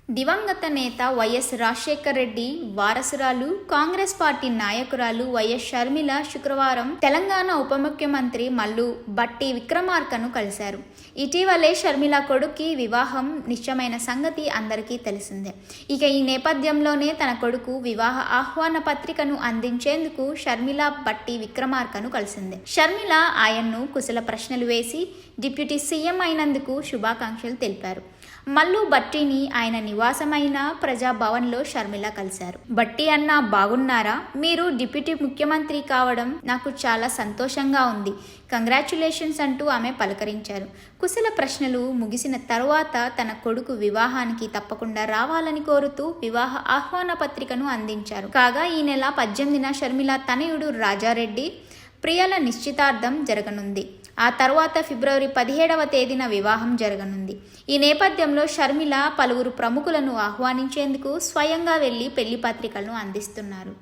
దివంగత నేత YS Rajasekhara Reddy వారసురాలు Congress party నాయకురాలు వైఎస్ షర్మిల శుక్రవారం తెలంగాణ ఉప ముఖ్యమంత్రి మల్లు భట్టి విక్రమార్కను కలిశారు. ఇటీవలే షర్మిల కొడుక్కి వివాహం నిశ్చయమైన సంగతి అందరికీ తెలిసిందే. ఇక ఈ నేపథ్యంలోనే తన కొడుకు వివాహ ఆహ్వాన పత్రికను అందించేందుకు షర్మిల భట్టి విక్రమార్కను కలిసింది. షర్మిల ఆయన్ను కుశల ప్రశ్నలు వేసి డిప్యూటీ సీఎం అయినందుకు శుభాకాంక్షలు తెలిపారు. మల్లు భట్టిని ఆయన నివాసమైన ప్రజాభవన్లో షర్మిల కలిశారు. భట్టి అన్న బాగున్నారా? మీరు డిప్యూటీ ముఖ్యమంత్రి కావడం నాకు చాలా సంతోషంగా ఉంది. కంగ్రాచ్యులేషన్స్ అంటూ ఆమె పలకరించారు. కుశల ప్రశ్నలు ముగిసిన తరువాత తన కొడుకు వివాహానికి తప్పకుండా రావాలని కోరుతూ వివాహ ఆహ్వాన పత్రికను అందించారు. కాగా ఈ నెల 18న షర్మిల తనయుడు రాజారెడ్డి ప్రియల నిశ్చితార్థం జరగనుంది. ఆ తర్వాత ఫిబ్రవరి 17వ తేదీన వివాహం జరగనుంది. ఈ నేపథ్యంలో షర్మిల పలువురు ప్రముఖులను ఆహ్వానించేందుకు స్వయంగా వెళ్లి పెళ్లి పత్రికలను అందిస్తున్నారు.